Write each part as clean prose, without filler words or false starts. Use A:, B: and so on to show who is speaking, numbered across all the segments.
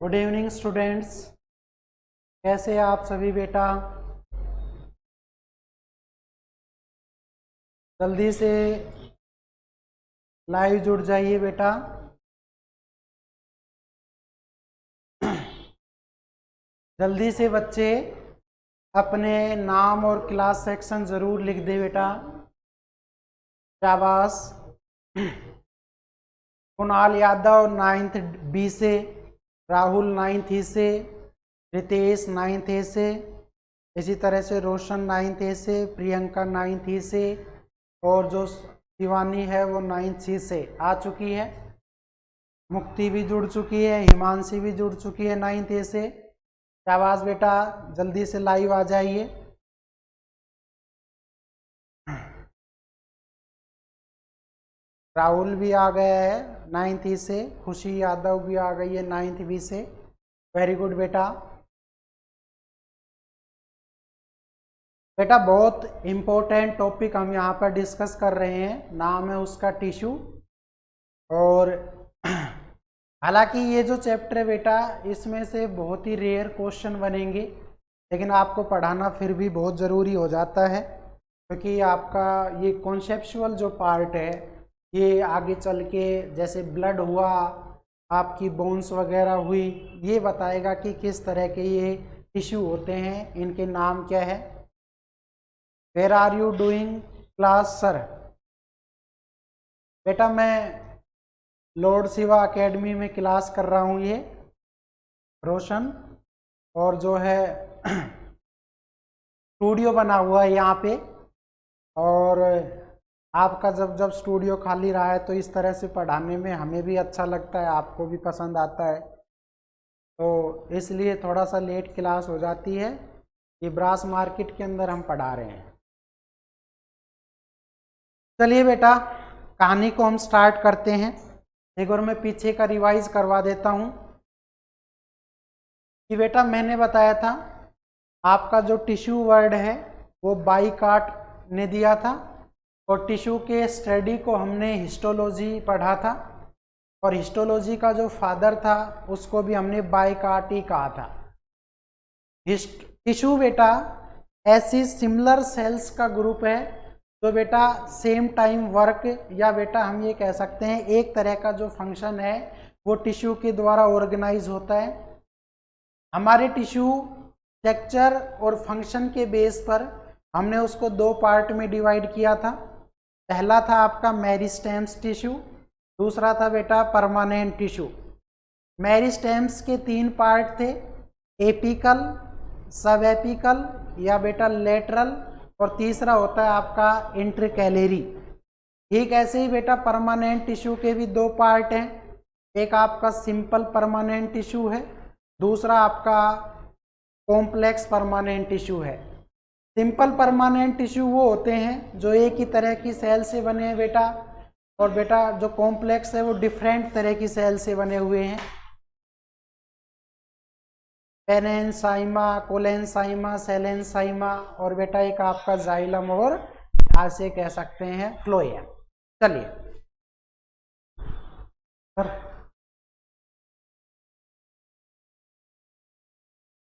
A: Good evening students, कैसे हैं आप सभी बेटा। जल्दी से लाइव जुड़ जाइए बेटा। जल्दी से बच्चे अपने नाम और क्लास सेक्शन ज़रूर लिख दे बेटा। शाबाश। कुणाल यादव 9th बी से, राहुल 9th ई से, रितेश 9th ए से, इसी तरह से रोशन 9th ए से, प्रियंका 9th ई से, और जो शिवानी है वो 9th सी से आ चुकी है। मुक्ति भी जुड़ चुकी है, हिमांशी भी जुड़ चुकी है 9th ए से। शाबाश बेटा, जल्दी से लाइव आ जाइए। राहुल भी आ गया है 9th ई से, खुशी यादव भी आ गई है 9th बी से। वेरी गुड बेटा। बेटा बहुत इम्पोर्टेंट टॉपिक हम यहाँ पर डिस्कस कर रहे हैं, नाम है उसका टिश्यू। और हालांकि ये जो चैप्टर है बेटा, इसमें से बहुत ही रेयर क्वेश्चन बनेंगे, लेकिन आपको पढ़ाना फिर भी बहुत ज़रूरी हो जाता है, क्योंकि आपका ये कॉन्सेप्चुअल जो पार्ट है ये आगे चल के जैसे ब्लड हुआ, आपकी बोन्स वगैरह हुई, ये बताएगा कि किस तरह के ये टिश्यू होते हैं, इनके नाम क्या है। Where are you doing class sir? बेटा मैं लॉर्ड शिवा एकेडमी में क्लास कर रहा हूँ, ये रोशन, और जो है स्टूडियो बना हुआ है यहाँ पे। और आपका जब स्टूडियो खाली रहा है तो इस तरह से पढ़ाने में हमें भी अच्छा लगता है, आपको भी पसंद आता है, तो इसलिए थोड़ा सा लेट क्लास हो जाती है। ये ब्रास मार्केट के अंदर हम पढ़ा रहे हैं। चलिए बेटा, कहानी को हम स्टार्ट करते हैं। एक बार मैं पीछे का रिवाइज करवा देता हूँ कि बेटा मैंने बताया था आपका जो टिश्यू वर्ड है वो बाइकाट ने दिया था, और टिश्यू के स्टडी को हमने हिस्टोलॉजी पढ़ा था, और हिस्टोलॉजी का जो फादर था उसको भी हमने बाइकाट ही कहा था। टिश्यू बेटा ऐसी सिमिलर सेल्स का ग्रुप है जो बेटा सेम टाइम वर्क, या बेटा हम ये कह सकते हैं एक तरह का जो फंक्शन है वो टिश्यू के द्वारा ऑर्गेनाइज होता है। हमारे टिश्यू स्ट्रक्चर और फंक्शन के बेस पर हमने उसको दो पार्ट में डिवाइड किया था। पहला था आपका मेरिस्टेम्स टिश्यू, दूसरा था बेटा परमानेंट टिश्यू। मेरिस्टेम्स के 3 पार्ट थे, एपिकल, सब एपिकल या बेटा लेटरल, और तीसरा होता है आपका इंटरकैलरी। ठीक ऐसे ही बेटा परमानेंट टिश्यू के भी 2 पार्ट हैं, एक आपका सिंपल परमानेंट टिश्यू है, दूसरा आपका कॉम्प्लेक्स परमानेंट टिश्यू है। सिंपल परमानेंट टिश्यू वो होते हैं जो एक ही तरह की सेल से बने हैं बेटा, और बेटा जो कॉम्प्लेक्स है वो डिफरेंट तरह की सेल से बने हुए हैं। पेरेंसाइमा, कोलेंसाइमा, सेलेंसाइमा, और बेटा एक आपका जाइलम, और ऐसे कह सकते हैं फ्लोएम।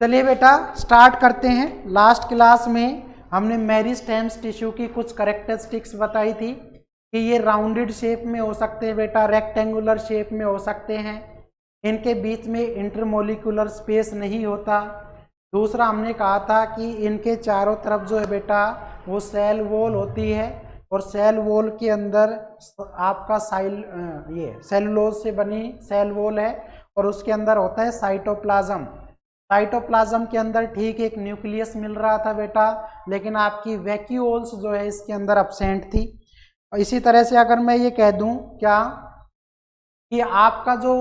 A: चलिए बेटा स्टार्ट करते हैं। लास्ट क्लास में हमने मेरिस्टेम्स टिश्यू की कुछ कैरेक्टरिस्टिक्स बताई थी कि ये राउंडेड शेप में हो सकते हैं बेटा, रेक्टेंगुलर शेप में हो सकते हैं, इनके बीच में इंटरमोलिकुलर स्पेस नहीं होता। दूसरा हमने कहा था कि इनके चारों तरफ जो है बेटा वो सेल वॉल होती है, और सेल वॉल के अंदर आपका ये सेलुलोज से बनी सेल वॉल है, और उसके अंदर होता है साइटोप्लाज्म। साइटोप्लाज्म के अंदर ठीक एक न्यूक्लियस मिल रहा था बेटा, लेकिन आपकी वैक्यूल्स जो है इसके अंदर अब्सेंट थी। और इसी तरह से अगर मैं ये कह दूं क्या कि आपका जो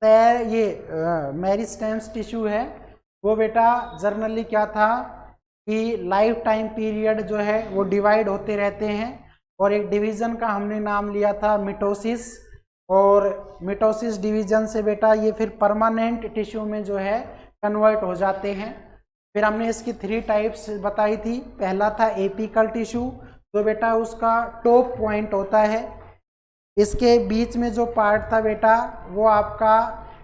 A: ये मेरिस्टेम्स टिश्यू है वो बेटा जनरली क्या था कि लाइफ टाइम पीरियड जो है वो डिवाइड होते रहते हैं, और एक डिवीज़न का हमने नाम लिया था मिटोसिस, और मिटोसिस डिवीज़न से बेटा ये फिर परमानेंट टिश्यू में जो है कन्वर्ट हो जाते हैं। फिर हमने इसकी 3 टाइप्स बताई थी। पहला था एपिकल टिश्यू, जो बेटा उसका टॉप पॉइंट होता है, इसके बीच में जो पार्ट था बेटा वो आपका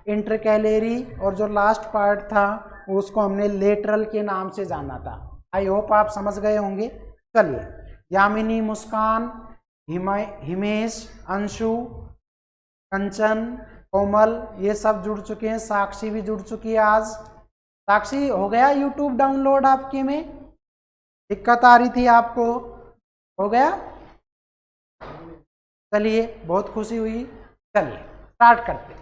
A: इंटरकैलरी, और जो लास्ट पार्ट था उसको हमने लेटरल के नाम से जाना था। आई होप आप समझ गए होंगे। चलिए, यामिनी, मुस्कान, हिमेश, अंशु, कंचन, कोमल, ये सब जुड़ चुके हैं। साक्षी भी जुड़ चुकी है आज। साक्षी, हो गया यूट्यूब डाउनलोड आपके में? दिक्कत आ रही थी आपको, हो गया? चलिए, बहुत खुशी हुई। चलिए स्टार्ट करते हैं।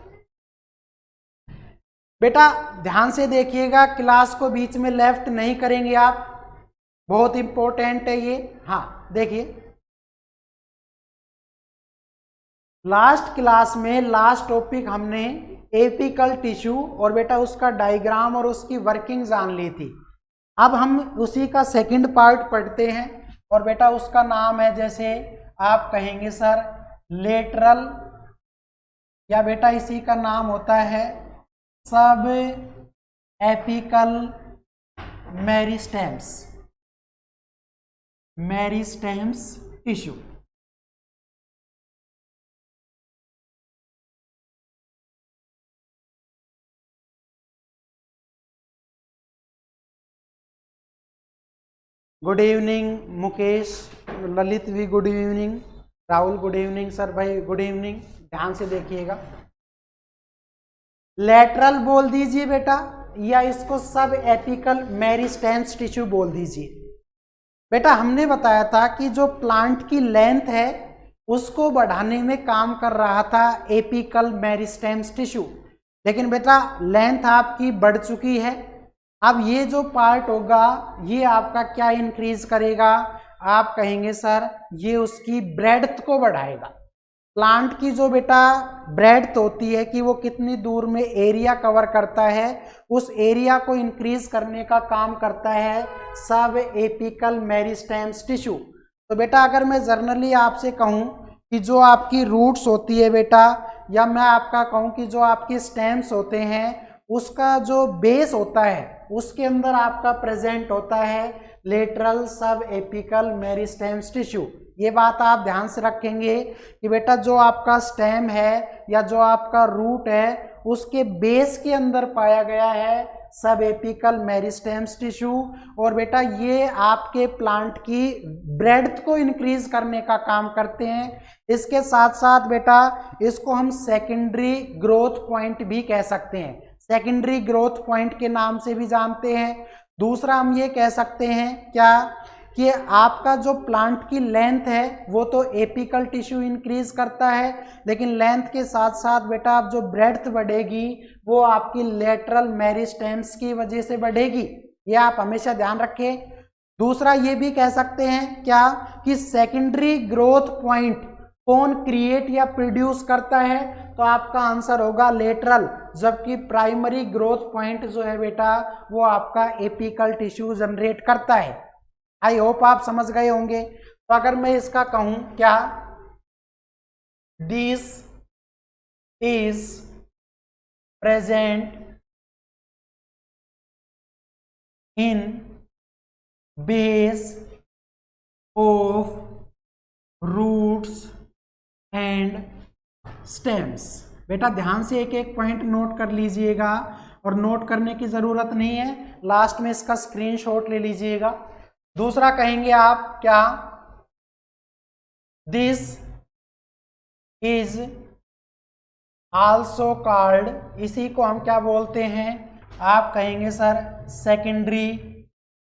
A: बेटा ध्यान से देखिएगा, क्लास को बीच में लेफ्ट नहीं करेंगे आप, बहुत इंपॉर्टेंट है ये। हाँ देखिए, लास्ट क्लास में लास्ट टॉपिक हमने एपिकल टिश्यू और बेटा उसका डायग्राम और उसकी वर्किंग जान ली थी। अब हम उसी का सेकंड पार्ट पढ़ते हैं, और बेटा उसका नाम है, जैसे आप कहेंगे सर लेटरल, या बेटा इसी का नाम होता है सब apical meristems, meristems tissue. Good evening Mukesh, Lalit भी good evening, Rahul good evening, sir भाई गुड इवनिंग। ध्यान से देखिएगा, लेटरल बोल दीजिए बेटा, या इसको सब एपिकल मेरिस्टेम्स टिश्यू बोल दीजिए। बेटा हमने बताया था कि जो प्लांट की लेंथ है उसको बढ़ाने में काम कर रहा था एपिकल मेरिस्टेम्स टिश्यू, लेकिन बेटा लेंथ आपकी बढ़ चुकी है। अब ये जो पार्ट होगा ये आपका क्या इंक्रीज करेगा? आप कहेंगे सर ये उसकी ब्रेड्थ को बढ़ाएगा। प्लांट की जो बेटा ब्रेड्थ होती है कि वो कितनी दूर में एरिया कवर करता है, उस एरिया को इंक्रीज करने का काम करता है सब एपिकल मेरिस्टेम्स टिश्यू। तो बेटा अगर मैं जनरली आपसे कहूँ कि जो आपकी रूट्स होती है बेटा, या मैं आपका कहूँ कि जो आपके स्टेम्स होते हैं उसका जो बेस होता है उसके अंदर आपका प्रेजेंट होता है लेटरल सब एपिकल मेरिस्टेम्स टिश्यू। ये बात आप ध्यान से रखेंगे कि बेटा जो आपका स्टेम है या जो आपका रूट है उसके बेस के अंदर पाया गया है सब एपिकल मेरिस्टेम्स टिश्यू, और बेटा ये आपके प्लांट की ब्रेड्थ को इंक्रीज करने का काम करते हैं। इसके साथ साथ बेटा इसको हम सेकेंडरी ग्रोथ पॉइंट भी कह सकते हैं, सेकेंडरी ग्रोथ पॉइंट के नाम से भी जानते हैं। दूसरा हम ये कह सकते हैं क्या कि आपका जो प्लांट की लेंथ है वो तो एपिकल टिश्यू इंक्रीज करता है, लेकिन लेंथ के साथ साथ बेटा आप जो ब्रेड्थ बढ़ेगी वो आपकी लेटरल मेरिस्टेम्स की वजह से बढ़ेगी। ये आप हमेशा ध्यान रखें। दूसरा ये भी कह सकते हैं क्या कि सेकेंडरी ग्रोथ पॉइंट कौन क्रिएट या प्रोड्यूस करता है? तो आपका आंसर होगा लेटरल, जबकि प्राइमरी ग्रोथ पॉइंट जो है बेटा वो आपका एपिकल टिश्यू जनरेट करता है। आई होप आप समझ गए होंगे। तो अगर मैं इसका कहूं क्या, this is present in base of roots and stems. बेटा ध्यान से एक एक पॉइंट नोट कर लीजिएगा, और नोट करने की जरूरत नहीं है, लास्ट में इसका स्क्रीनशॉट ले लीजिएगा। दूसरा कहेंगे आप क्या, दिस इज आल्सो कॉल्ड, इसी को हम क्या बोलते हैं? आप कहेंगे सर सेकेंडरी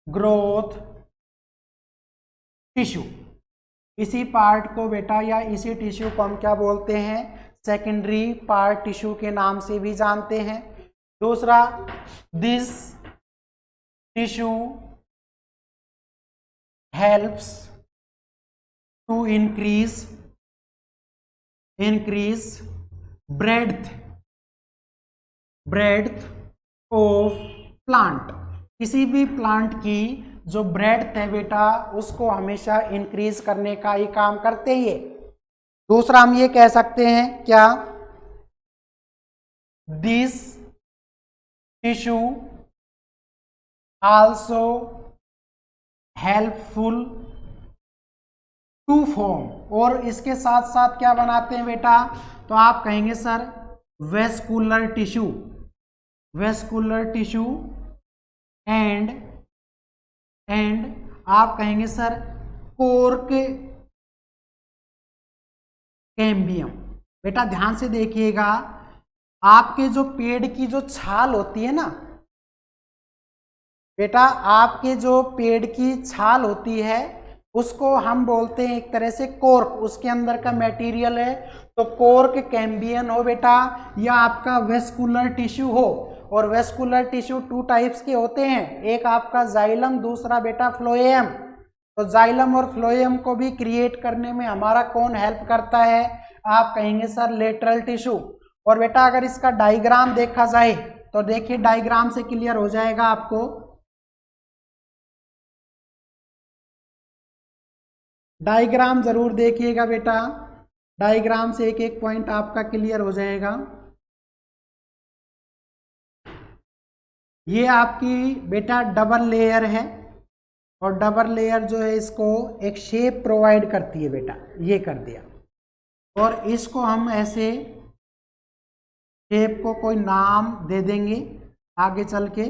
A: ग्रोथ टिश्यू। इसी पार्ट को बेटा या इसी टिश्यू को हम क्या बोलते हैं? सेकेंडरी पार्ट टिश्यू के नाम से भी जानते हैं। दूसरा, this tissue helps to increase breadth of plant। किसी भी प्लांट की जो ब्रेड्थ है बेटा उसको हमेशा इंक्रीज करने का ही काम करते ही है। दूसरा हम ये कह सकते हैं क्या, this tissue also helpful to form, और इसके साथ साथ क्या बनाते हैं बेटा? तो आप कहेंगे sir vascular tissue, vascular tissue and आप कहेंगे सर कोर्क कैम्बियम। बेटा ध्यान से देखिएगा, आपके जो पेड़ की जो छाल होती है ना बेटा, आपके जो पेड़ की छाल होती है उसको हम बोलते हैं एक तरह से कोर्क, उसके अंदर का मटेरियल है। तो कोर्क कैम्बियम हो बेटा, या आपका वेस्कुलर टिश्यू हो। और वेस्कुलर टिश्यू 2 टाइप्स के होते हैं, एक आपका जाइलम, दूसरा बेटा फ्लोएम। तो जाइलम और फ्लोएम को भी क्रिएट करने में हमारा कौन हेल्प करता है? आप कहेंगे सर लेटरल टिश्यू। और बेटा अगर इसका डायग्राम देखा जाए तो देखिए डायग्राम से क्लियर हो जाएगा आपको। डायग्राम जरूर देखिएगा बेटा, डायग्राम से एक एक पॉइंट आपका क्लियर हो जाएगा। ये आपकी बेटा डबल लेयर है और डबल लेयर जो है इसको एक शेप प्रोवाइड करती है बेटा, ये कर दिया। और इसको हम ऐसे शेप को कोई नाम दे देंगे आगे चल के,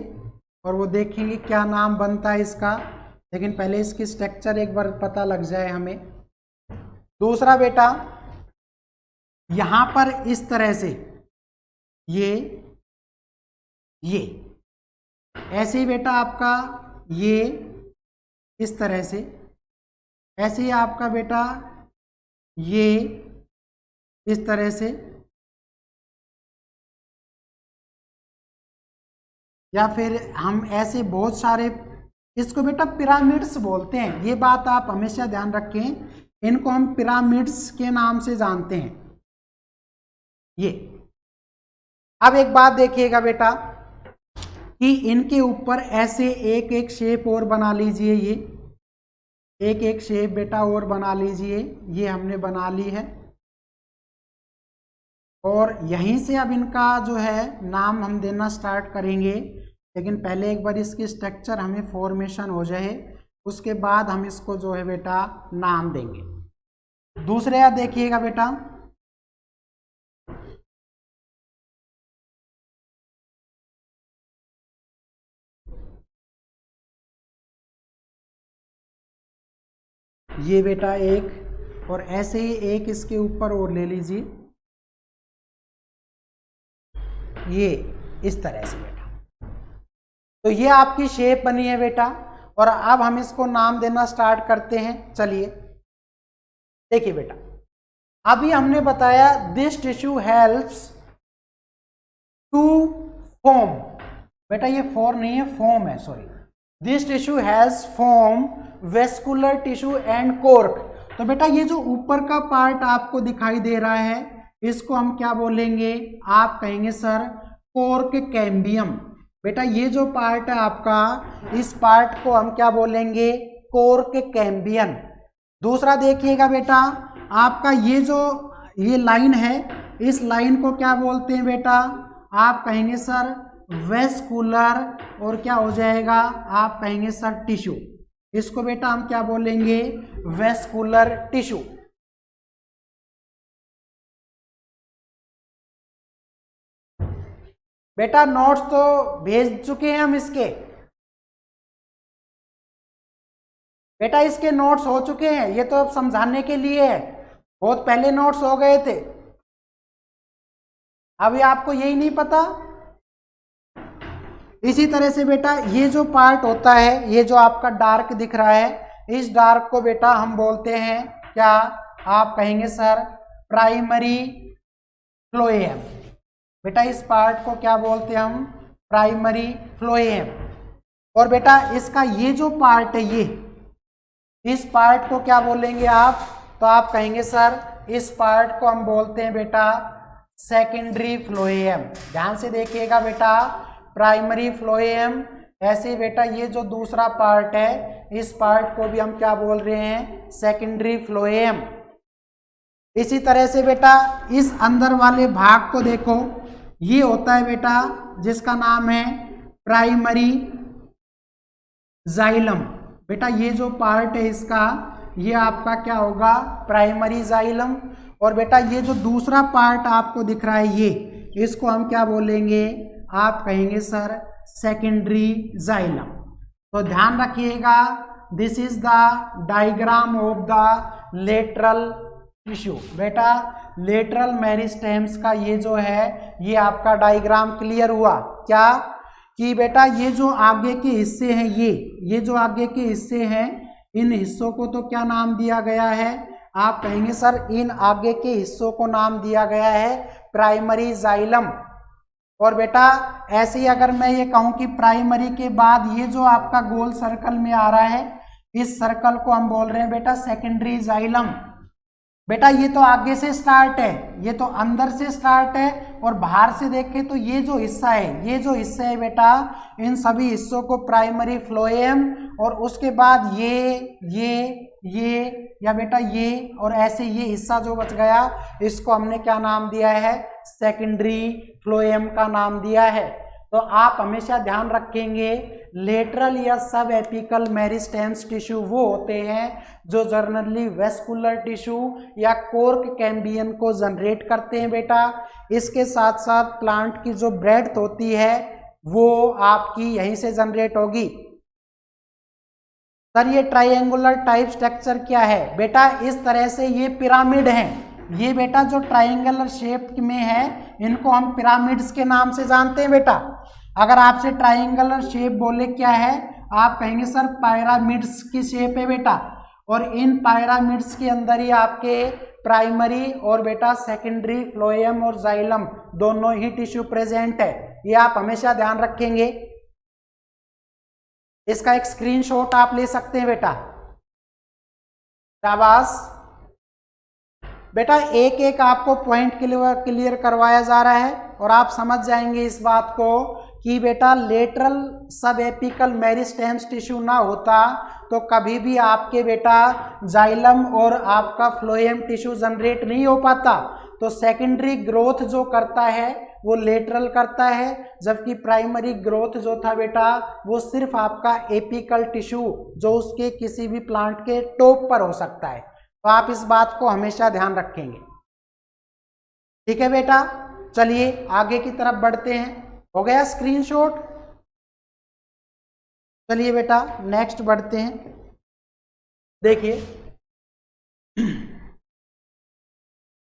A: और वो देखेंगे क्या नाम बनता है इसका। लेकिन पहले इसकी स्ट्रक्चर एक बार पता लग जाए हमें। दूसरा बेटा यहां पर इस तरह से ये ऐसे ही बेटा आपका ये इस तरह से, ऐसे ही आपका बेटा ये इस तरह से, या फिर हम ऐसे बहुत सारे, इसको बेटा पिरामिड्स बोलते हैं। ये बात आप हमेशा ध्यान रखें, इनको हम पिरामिड्स के नाम से जानते हैं। ये अब एक बात देखिएगा बेटा कि इनके ऊपर ऐसे एक एक शेप और बना लीजिए, ये एक एक शेप बेटा और बना लीजिए। ये हमने बना ली है और यहीं से अब इनका जो है नाम हम देना स्टार्ट करेंगे। लेकिन पहले एक बार इसकी स्ट्रक्चर हमें फॉर्मेशन हो जाए, उसके बाद हम इसको जो है बेटा नाम देंगे। दूसरे या देखिएगा बेटा, ये बेटा एक, और ऐसे ही एक इसके ऊपर और ले लीजिए, ये इस तरह से बेटा। तो ये आपकी शेप बनी है बेटा, और अब हम इसको नाम देना स्टार्ट करते हैं। चलिए देखिए बेटा, अभी हमने बताया this tissue helps to form, बेटा ये फॉर नहीं है, फॉर्म है, sorry. This tissue has form vascular tissue and cork. तो बेटा ये जो ऊपर का पार्ट आपको दिखाई दे रहा है इसको हम क्या बोलेंगे? आप कहेंगे सर कोर्क कैम्बियम। बेटा ये जो पार्ट है आपका, इस पार्ट को हम क्या बोलेंगे? Cork cambium. दूसरा देखिएगा बेटा, आपका ये जो ये लाइन है, इस लाइन को क्या बोलते हैं बेटा? आप कहेंगे सर वेस्कुलर, और क्या हो जाएगा? आप कहेंगे सर टिश्यू। इसको बेटा हम क्या बोलेंगे? Vascular tissue. बेटा नोट्स तो भेज चुके हैं हम इसके, बेटा इसके नोट्स हो चुके हैं, ये तो अब समझाने के लिए है, बहुत पहले नोट्स हो गए थे। अभी आपको यही नहीं पता। इसी तरह से बेटा ये जो पार्ट होता है, ये जो आपका डार्क दिख रहा है, इस डार्क को बेटा हम बोलते हैं क्या? आप कहेंगे सर प्राइमरी फ्लोएम। बेटा इस पार्ट को क्या बोलते हैं हम? Primary phloem. और बेटा इसका ये जो पार्ट है, ये इस पार्ट को क्या बोलेंगे आप? तो आप कहेंगे सर इस पार्ट को हम बोलते हैं बेटा सेकेंडरी फ्लोएम। ध्यान से देखिएगा बेटा, प्राइमरी फ्लोएम। ऐसे बेटा ये जो दूसरा पार्ट है, इस पार्ट को भी हम क्या बोल रहे हैं? Secondary phloem. इसी तरह से बेटा इस अंदर वाले भाग को देखो, ये होता है बेटा जिसका नाम है प्राइमरी जाइलम। बेटा ये जो पार्ट है इसका, ये आपका क्या होगा? Primary xylem. और बेटा ये जो दूसरा पार्ट आपको दिख रहा है, ये इसको हम क्या बोलेंगे, आप कहेंगे सर सेकेंडरी जाइलम। तो ध्यान रखिएगा, this is the diagram of the lateral tissue. बेटा लेटरल मेरिस्टेम्स का ये जो है ये आपका डायग्राम क्लियर हुआ क्या, कि बेटा ये जो आगे के हिस्से हैं, ये जो आगे के हिस्से हैं, इन हिस्सों को तो क्या नाम दिया गया है, आप कहेंगे सर इन आगे के हिस्सों को नाम दिया गया है प्राइमरी जाइलम। और बेटा ऐसे ही अगर मैं ये कहूं कि प्राइमरी के बाद ये जो आपका गोल सर्कल में आ रहा है, इस सर्कल को हम बोल रहे हैं बेटा सेकेंडरी जाइलम। बेटा ये तो आगे से स्टार्ट है, ये तो अंदर से स्टार्ट है, और बाहर से देखें तो ये जो हिस्सा है, ये जो हिस्सा है बेटा, इन सभी हिस्सों को प्राइमरी फ्लोएम, और उसके बाद ये या बेटा ये, और ऐसे ये हिस्सा जो बच गया इसको हमने क्या नाम दिया है, सेकेंडरी फ्लोएम का नाम दिया है। तो आप हमेशा ध्यान रखेंगे लेटरल या सब एपिकल मेरिस्टेम्स टिश्यू वो होते हैं जो जनरली वेस्कुलर टिश्यू या कोर्क कैम्बियन को जनरेट करते हैं बेटा। इसके साथ साथ प्लांट की जो ब्रेड्थ होती है वो आपकी यहीं से जनरेट होगी। सर ये ट्राइंगुलर टाइप स्ट्रक्चर क्या है, बेटा इस तरह से ये पिरामिड हैं। ये बेटा जो ट्राइंगुलर शेप में है इनको हम पिरामिड्स के नाम से जानते हैं बेटा। अगर आपसे ट्राइंगुलर शेप बोले क्या है, आप कहेंगे सर पिरामिड्स की शेप है बेटा। और इन पिरामिड्स के अंदर ही आपके प्राइमरी और बेटा सेकेंडरी फ्लोएम और जाइलम दोनों ही टिश्यू प्रेजेंट है। ये आप हमेशा ध्यान रखेंगे। इसका एक स्क्रीनशॉट आप ले सकते हैं बेटा। शाबाश बेटा, एक एक आपको पॉइंट क्लियर करवाया जा रहा है और आप समझ जाएंगे इस बात को कि बेटा लेटरल सब एपिकल मेरिस्टेम्स टिश्यू ना होता तो कभी भी आपके बेटा जाइलम और आपका फ्लोएम टिश्यू जनरेट नहीं हो पाता। तो सेकेंडरी ग्रोथ जो करता है वो लेटरल करता है, जबकि प्राइमरी ग्रोथ जो था बेटा वो सिर्फ आपका एपिकल टिश्यू जो उसके किसी भी प्लांट के टॉप पर हो सकता है। तो आप इस बात को हमेशा ध्यान रखेंगे। ठीक है बेटा, चलिए आगे की तरफ बढ़ते हैं। हो गया स्क्रीनशॉट। चलिए बेटा नेक्स्ट बढ़ते हैं। देखिए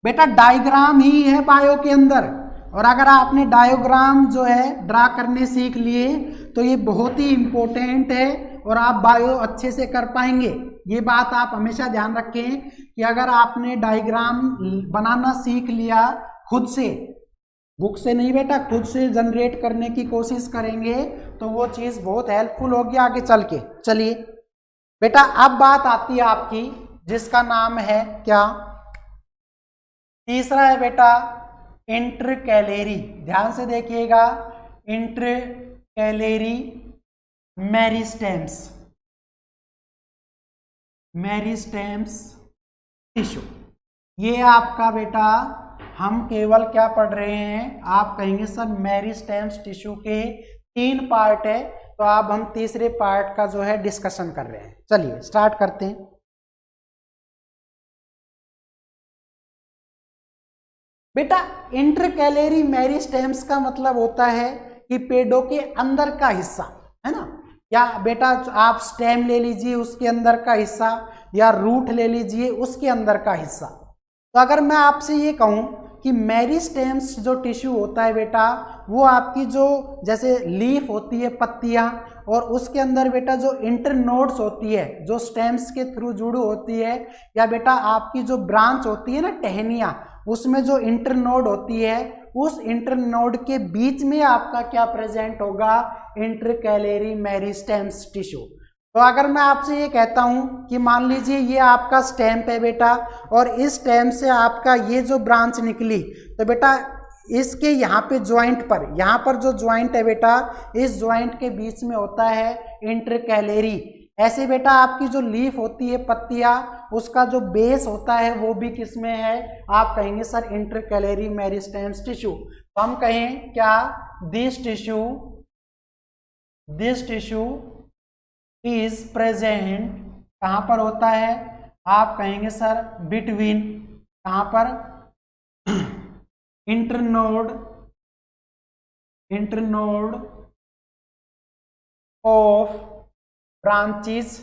A: बेटा डायग्राम ही है बायो के अंदर, और अगर आपने डायग्राम जो है ड्रा करने सीख लिए तो ये बहुत ही इंपॉर्टेंट है और आप बायो अच्छे से कर पाएंगे। ये बात आप हमेशा ध्यान रखें कि अगर आपने डायग्राम बनाना सीख लिया खुद से, बुक से नहीं बेटा, खुद से जनरेट करने की कोशिश करेंगे तो वो चीज़ बहुत हेल्पफुल होगी आगे चल के। चलिए बेटा अब बात आती है आपकी जिसका नाम है क्या, तीसरा है बेटा इंटरकैलेरी। ध्यान से देखिएगा, इंटरकैलेरी मेरिस्टेम्स टिश्यू। ये आपका बेटा हम केवल क्या पढ़ रहे हैं, आप कहेंगे सर मेरिस्टेम्स टिश्यू के 3 पार्ट है, तो अब हम तीसरे पार्ट का जो है डिस्कशन कर रहे हैं। चलिए स्टार्ट करते हैं। बेटा इंटरकैलेरी मेरिस्टेम्स का मतलब होता है कि पेड़ों के अंदर का हिस्सा है ना, या बेटा आप स्टेम ले लीजिए उसके अंदर का हिस्सा, या रूट ले लीजिए उसके अंदर का हिस्सा। तो अगर मैं आपसे ये कहूं कि मेरिस्टेम्स जो टिश्यू होता है बेटा वो आपकी जो जैसे लीफ होती है पत्तियां, और उसके अंदर बेटा जो इंटरनोड्स होती है जो स्टेम्स के थ्रू जुड़ी होती है, या बेटा आपकी जो ब्रांच होती है ना टहनियाँ, उसमें जो इंटरनोड होती है उस इंटरनोड के बीच में आपका क्या प्रेजेंट होगा, इंटरकैलेरी मेरिस्टेम्स टिश्यू। तो अगर मैं आपसे ये कहता हूं कि मान लीजिए ये आपका स्टेम है बेटा, और इस स्टेम से आपका ये जो ब्रांच निकली, तो बेटा इसके यहाँ पे ज्वाइंट पर, यहाँ पर जो ज्वाइंट है बेटा इस ज्वाइंट के बीच में होता है इंटरकैलेरी। ऐसे बेटा आपकी जो लीफ होती है पत्तियां, उसका जो बेस होता है वो भी किस में है, आप कहेंगे सर इंटरकैलेरी मेरिस्टेम्स टिश्यू। तो हम कहें क्या, दिस टिश्यू इज प्रेजेंट, कहाँ पर होता है, आप कहेंगे सर बिटवीन, कहाँ पर, internode internode of branches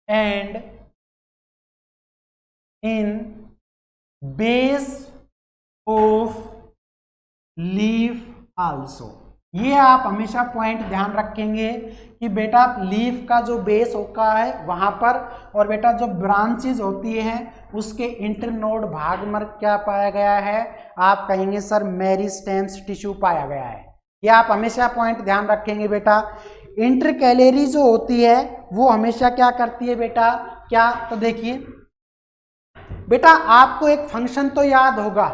A: and in base of leaf also. ये आप हमेशा पॉइंट ध्यान रखेंगे कि बेटा लीफ का जो बेस होता है वहां पर, और बेटा जो ब्रांचेस होती हैं उसके इंटरनोड भाग में क्या पाया गया है, आप कहेंगे सर मेरिस्टेम्स टिश्यू पाया गया है। ये आप हमेशा पॉइंट ध्यान रखेंगे बेटा। इंटरकैलेरी जो होती है वो हमेशा क्या करती है बेटा, क्या, तो देखिए बेटा आपको एक फंक्शन तो याद होगा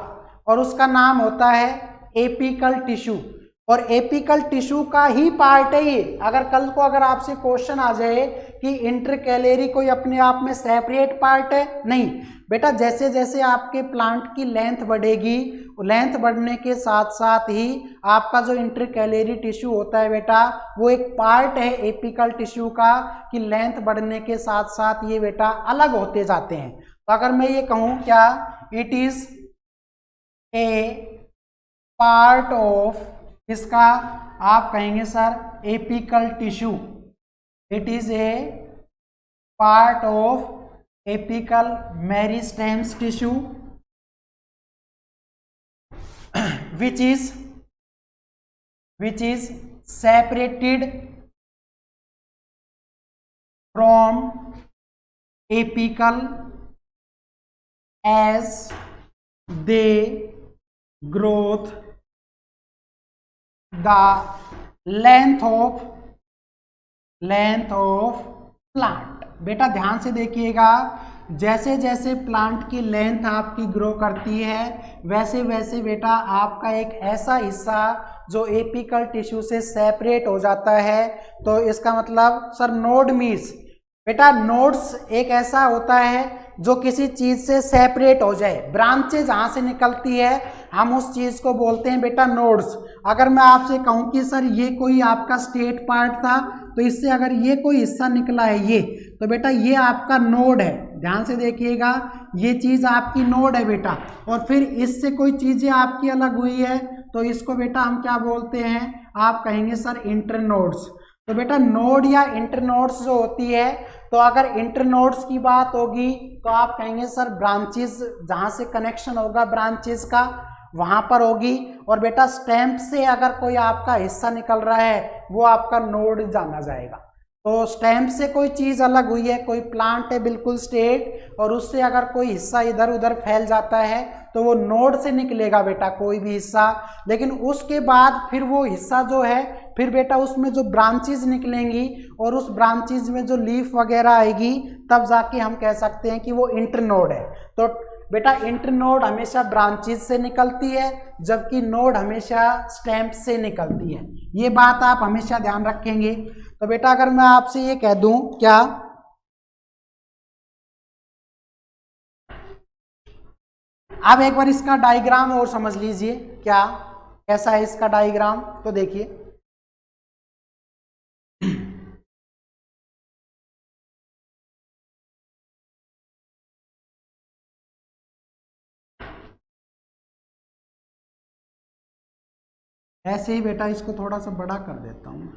A: और उसका नाम होता है एपिकल टिश्यू, और एपिकल टिश्यू का ही पार्ट है ये। अगर कल को अगर आपसे क्वेश्चन आ जाए कि इंटरकैलेरी कोई अपने आप में सेपरेट पार्ट है, नहीं बेटा, जैसे जैसे आपके प्लांट की लेंथ बढ़ेगी, लेंथ बढ़ने के साथ साथ ही आपका जो इंटरकैलेरी टिश्यू होता है बेटा वो एक पार्ट है एपिकल टिश्यू का, कि लेंथ बढ़ने के साथ साथ ये बेटा अलग होते जाते हैं। तो अगर मैं ये कहूँ क्या, it is a part of, इसका आप कहेंगे sir apical tissue, it is a part of apical meristems tissue which is separated from apical as they growth the length of plant। बेटा ध्यान से देखिएगा, जैसे जैसे प्लांट की लेंथ आपकी ग्रो करती है वैसे वैसे बेटा आपका एक ऐसा हिस्सा जो एपिकल टिश्यू से सेपरेट हो जाता है। तो इसका मतलब सर नोड मीन्स, बेटा नोड्स एक ऐसा होता है जो किसी चीज से सेपरेट हो जाए, ब्रांचेज जहाँ से निकलती है हम उस चीज को बोलते हैं बेटा नोड्स। अगर मैं आपसे कहूँ कि सर ये कोई आपका स्टेट पार्ट था, तो इससे अगर ये कोई हिस्सा निकला है ये, तो बेटा ये आपका नोड है। ध्यान से देखिएगा, ये चीज आपकी नोड है बेटा, और फिर इससे कोई चीजें आपकी अलग हुई है तो इसको बेटा हम क्या बोलते हैं, आप कहेंगे सर इंटरनोड्स। तो बेटा नोड या इंटरनोड्स जो होती है, तो अगर इंटरनोड्स की बात होगी तो आप कहेंगे सर ब्रांचेस, जहाँ से कनेक्शन होगा ब्रांचेस का वहाँ पर होगी, और बेटा स्टेम से अगर कोई आपका हिस्सा निकल रहा है वो आपका नोड जाना जाएगा। तो स्टेम से कोई चीज़ अलग हुई है, कोई प्लांट है बिल्कुल स्टेट, और उससे अगर कोई हिस्सा इधर उधर फैल जाता है तो वो नोड से निकलेगा बेटा कोई भी हिस्सा। लेकिन उसके बाद फिर वो हिस्सा जो है फिर बेटा उसमें जो ब्रांचेज निकलेंगी और उस ब्रांचेज में जो लीफ वगैरह आएगी तब जाके हम कह सकते हैं कि वो इंटरनोड है। तो बेटा इंटरनोड हमेशा ब्रांचेज से निकलती है जबकि नोड हमेशा स्टेम से निकलती है। ये बात आप हमेशा ध्यान रखेंगे। तो बेटा अगर मैं आपसे ये कह दूं क्या, अब एक बार इसका डायग्राम और समझ लीजिए क्या कैसा है इसका डायग्राम। तो देखिए ऐसे ही बेटा इसको थोड़ा सा बड़ा कर देता हूं।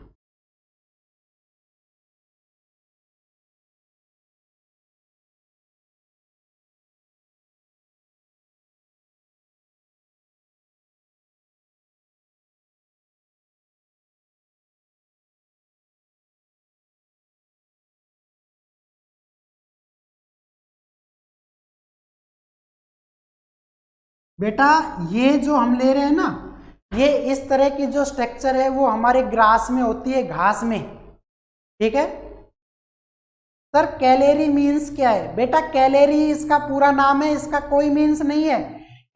A: बेटा ये जो हम ले रहे हैं ना, ये इस तरह की जो स्ट्रक्चर है वो हमारे ग्रास में होती है, घास में, ठीक है। सर कैलेरी मीन्स क्या है बेटा, कैलेरी इसका पूरा नाम है, इसका कोई मीन्स नहीं है।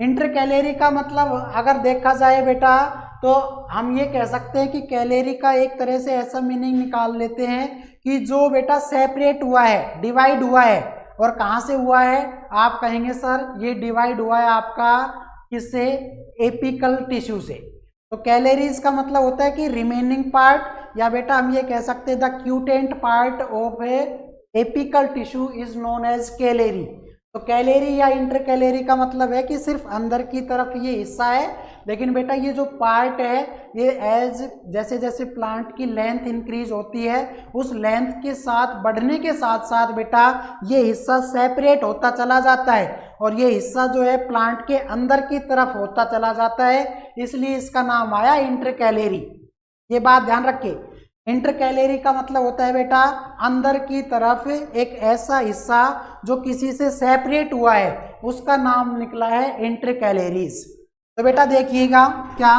A: इंटर कैलेरी का मतलब अगर देखा जाए बेटा तो हम ये कह सकते हैं कि कैलेरी का एक तरह से ऐसा मीनिंग निकाल लेते हैं कि जो बेटा सेपरेट हुआ है, डिवाइड हुआ है। और कहाँ से हुआ है, आप कहेंगे सर ये डिवाइड हुआ है आपका किससे, एपिकल टिश्यू से। तो कैलेरीज का मतलब होता है कि रिमेनिंग पार्ट, या बेटा हम ये कह सकते हैं the cutting part of a apical tissue is known as callery. तो कैलेरी या इंटर कैलेरी का मतलब है कि सिर्फ अंदर की तरफ ये हिस्सा है लेकिन बेटा ये जो पार्ट है ये जैसे जैसे प्लांट की लेंथ इंक्रीज होती है उस लेंथ के साथ बढ़ने के साथ साथ बेटा ये हिस्सा सेपरेट होता चला जाता है और ये हिस्सा जो है प्लांट के अंदर की तरफ होता चला जाता है, इसलिए इसका नाम आया इंटरकैलेरी। ये बात ध्यान रखिए, इंटरकैलेरी का मतलब होता है बेटा अंदर की तरफ एक ऐसा हिस्सा जो किसी से सेपरेट हुआ है, उसका नाम निकला है इंटरकैलेरीज। तो बेटा देखिएगा क्या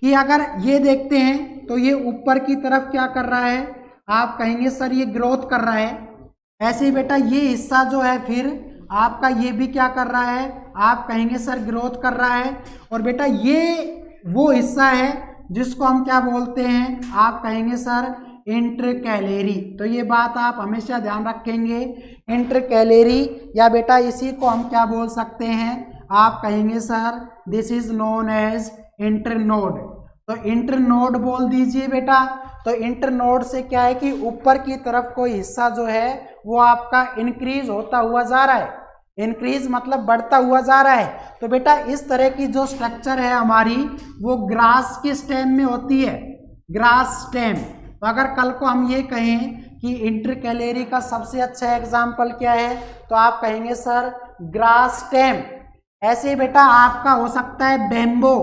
A: कि अगर ये देखते हैं तो ये ऊपर की तरफ क्या कर रहा है, आप कहेंगे सर ये ग्रोथ कर रहा है। ऐसे ही बेटा ये हिस्सा जो है फिर आपका ये भी क्या कर रहा है, आप कहेंगे सर ग्रोथ कर रहा है। और बेटा ये वो हिस्सा है जिसको हम क्या बोलते हैं, आप कहेंगे सर इंटरकैलेरी। तो ये बात आप हमेशा ध्यान रखेंगे, इंटरकैलेरी या बेटा इसी को हम क्या बोल सकते हैं, आप कहेंगे sir this is known as internode. तो इंटरनोड बोल दीजिए बेटा। तो इंटरनोड से क्या है कि ऊपर की तरफ कोई हिस्सा जो है वो आपका इंक्रीज होता हुआ जा रहा है, इंक्रीज मतलब बढ़ता हुआ जा रहा है। तो बेटा इस तरह की जो स्ट्रक्चर है हमारी वो ग्रास के स्टेम में होती है, ग्रास स्टेम। तो अगर कल को हम ये कहें कि इंटरकैलेरी का सबसे अच्छा एग्जाम्पल क्या है, तो आप कहेंगे सर ग्रास स्टेम। ऐसे ही बेटा आपका हो सकता है बैम्बो,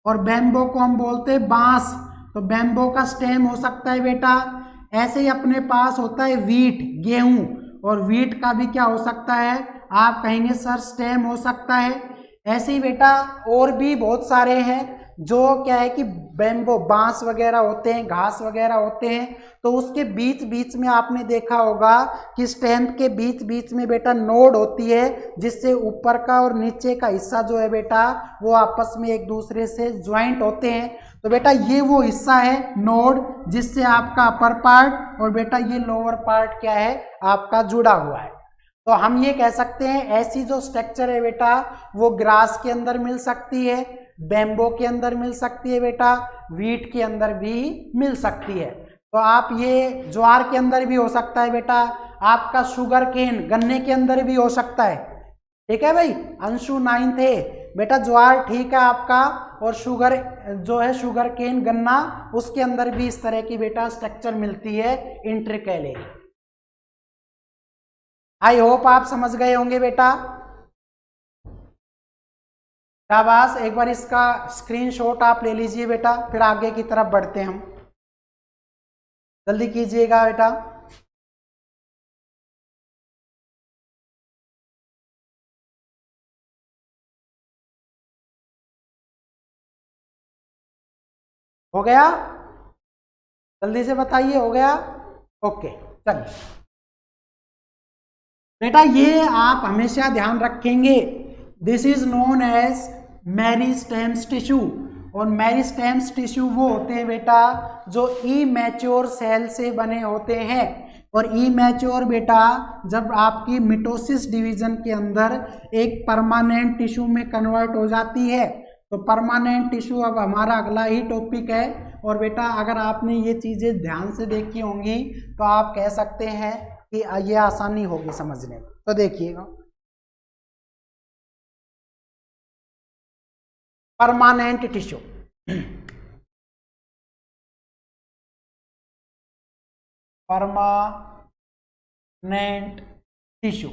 A: और बैम्बो को हम बोलते हैं बांस, तो बैम्बो का स्टेम हो सकता है बेटा। ऐसे ही अपने पास होता है वीट, गेहूं, और वीट का भी क्या हो सकता है, आप कहेंगे सर स्टेम हो सकता है। ऐसे ही बेटा और भी बहुत सारे हैं जो क्या है कि बैम्बो बांस वगैरह होते हैं, घास वगैरह होते हैं, तो उसके बीच बीच में आपने देखा होगा कि स्टेम के बीच बीच में बेटा नोड होती है, जिससे ऊपर का और नीचे का हिस्सा जो है बेटा वो आपस में एक दूसरे से ज्वाइंट होते हैं। तो बेटा ये वो हिस्सा है नोड जिससे आपका अपर पार्ट और बेटा ये लोअर पार्ट क्या है आपका जुड़ा हुआ है। तो हम ये कह सकते हैं ऐसी जो स्ट्रक्चर है बेटा वो ग्रास के अंदर मिल सकती है, बैम्बो के अंदर मिल सकती है बेटा, वीट के अंदर भी मिल सकती है। तो आप ये ज्वार के अंदर भी हो सकता है बेटा, आपका शुगर केन गन्ने के अंदर भी हो सकता है। ठीक है भाई, अंशु 9th है बेटा, ज्वार ठीक है आपका, और शुगर जो है शुगर केन गन्ना उसके अंदर भी इस तरह की बेटा स्ट्रक्चर मिलती है इंटरकैलेरी। आई होप आप समझ गए होंगे बेटा। शाबाश, एक बार इसका स्क्रीनशॉट आप ले लीजिए बेटा, फिर आगे की तरफ बढ़ते हैं हम। जल्दी कीजिएगा बेटा। हो गया, जल्दी से बताइए, हो गया? ओके चलिए बेटा, ये आप हमेशा ध्यान रखेंगे, this is known as meristems tissue. और मेरिस्टेम्स टिश्यू वो होते हैं बेटा जो इमैच्योर सेल से बने होते हैं। और इमैच्योर बेटा जब आपकी मिटोसिस डिवीजन के अंदर एक परमानेंट टिश्यू में कन्वर्ट हो जाती है, तो परमानेंट टिश्यू अब हमारा अगला ही टॉपिक है। और बेटा अगर आपने ये चीज़ें ध्यान से देखी होंगी तो आप कह सकते हैं कि ये आसानी होगी समझने में। तो देखिएगा, परमानेंट टिश्यू, परमानेंट टिश्यू।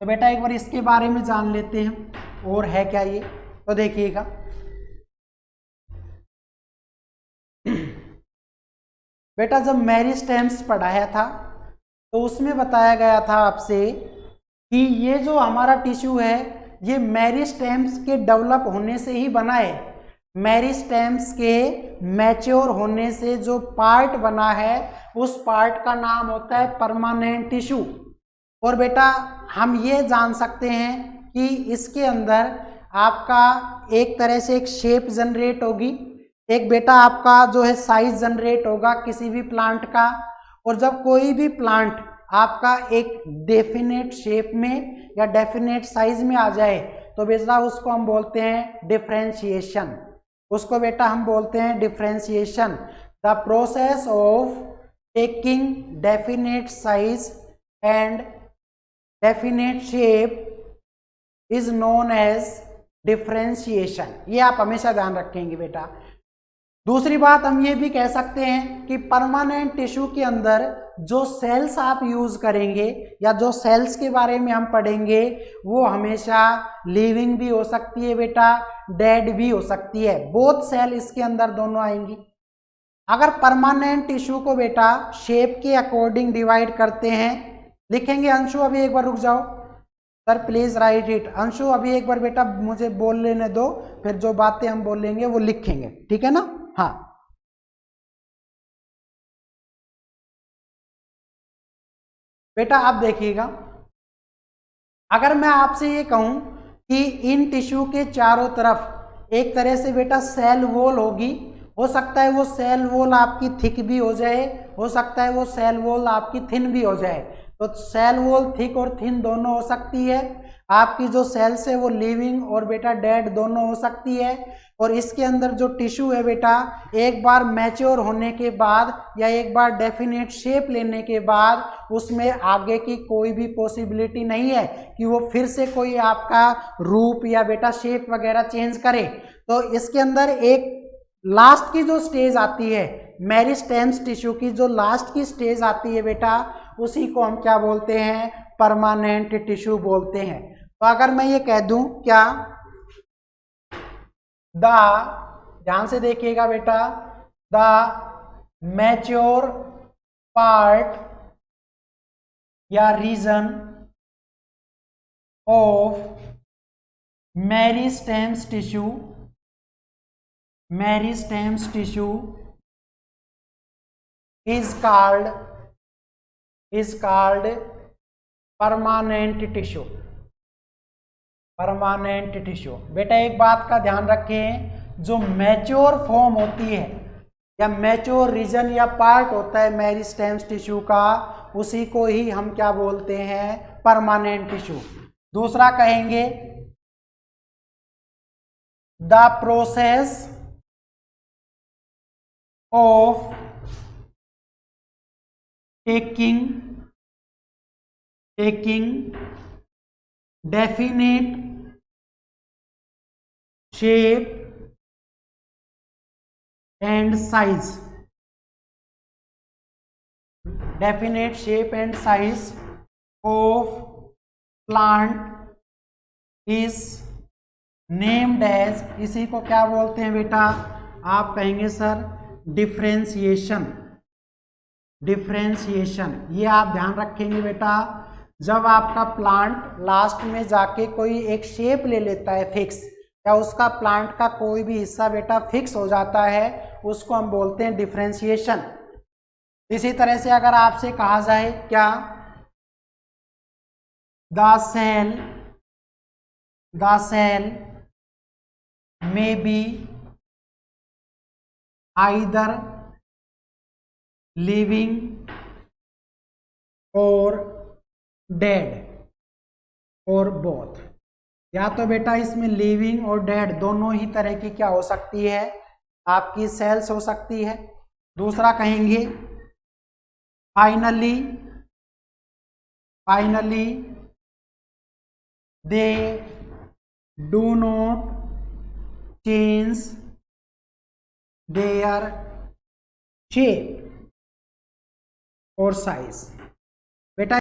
A: तो बेटा एक बार इसके बारे में जान लेते हैं और है क्या ये। तो देखिएगा, बेटा जब मेरिस्टेम्स पढ़ाया था तो उसमें बताया गया था आपसे कि ये जो हमारा टिश्यू है ये मेरिस्टेम्स के डेवलप होने से ही बना है। मेरिस्टेम्स के मैच्योर होने से जो पार्ट बना है उस पार्ट का नाम होता है परमानेंट टिश्यू। और बेटा हम ये जान सकते हैं कि इसके अंदर आपका एक तरह से एक शेप जनरेट होगी, एक बेटा आपका जो है साइज जनरेट होगा किसी भी प्लांट का। और जब कोई भी प्लांट आपका एक डेफिनेट शेप में या डेफिनेट साइज में आ जाए तो बेटा उसको हम बोलते हैं डिफरेंशिएशन। उसको बेटा हम बोलते हैं differentiation, the process of taking definite size and definite shape is known as differentiation, ये आप हमेशा ध्यान रखेंगे बेटा। दूसरी बात हम ये भी कह सकते हैं कि परमानेंट टिश्यू के अंदर जो सेल्स आप यूज करेंगे या जो सेल्स के बारे में हम पढ़ेंगे वो हमेशा लिविंग भी हो सकती है बेटा, डेड भी हो सकती है, बोथ सेल इसके अंदर दोनों आएंगी। अगर परमानेंट टिश्यू को बेटा शेप के अकॉर्डिंग डिवाइड करते हैं, लिखेंगे अंशु अभी एक बार रुक जाओ sir please right it. Anshu अभी एक बार बेटा मुझे बोल लेने दो, फिर जो बातें हम बोलेंगे वो लिखेंगे, ठीक है ना। हाँ बेटा आप देखिएगा, अगर मैं आपसे ये कहूं कि इन टिश्यू के चारों तरफ एक तरह से बेटा सेल वॉल होगी, हो सकता है वो सेल वॉल आपकी थिक भी हो जाए, हो सकता है वो सेल वॉल आपकी थिन भी हो जाए। तो सेल वॉल थिक और थिन दोनों हो सकती है, आपकी जो सेल्स है वो लिविंग और बेटा डेड दोनों हो सकती है। और इसके अंदर जो टिश्यू है बेटा एक बार मैच्योर होने के बाद या एक बार डेफिनेट शेप लेने के बाद उसमें आगे की कोई भी पॉसिबिलिटी नहीं है कि वो फिर से कोई आपका रूप या बेटा शेप वगैरह चेंज करे। तो इसके अंदर एक लास्ट की जो स्टेज आती है मेरिस्टेम्स टिश्यू की, जो लास्ट की स्टेज आती है बेटा उसी को हम क्या बोलते हैं, परमानेंट टिश्यू बोलते हैं। तो अगर मैं ये कह दूं क्या ध्यान से देखिएगा बेटा, द मैच्योर पार्ट या region of meristems tissue is called permanent tissue. बेटा एक बात का ध्यान रखें, जो मैच्योर फॉर्म होती है या मैच्योर रीजन या पार्ट होता है मेरिस्टेम्स टिश्यू का, उसी को ही हम क्या बोलते हैं, परमानेंट टिश्यू। दूसरा कहेंगे the process of taking definite shape and size of plant is named as, इसी को क्या बोलते हैं बेटा, आप कहेंगे सर डिफरेंशिएशन। ये आप ध्यान रखेंगे बेटा, जब आपका प्लांट लास्ट में जाके कोई एक शेप ले लेता है फिक्स, या उसका प्लांट का कोई भी हिस्सा बेटा फिक्स हो जाता है, उसको हम बोलते हैं डिफरेंशिएशन। इसी तरह से अगर आपसे कहा जाए क्या, the cell may be either living or dead or both, या तो बेटा इसमें लिविंग और डेड दोनों ही तरह की क्या हो सकती है, आपकी सेल्स हो सकती है। दूसरा कहेंगे finally they do not change their shape और साइज।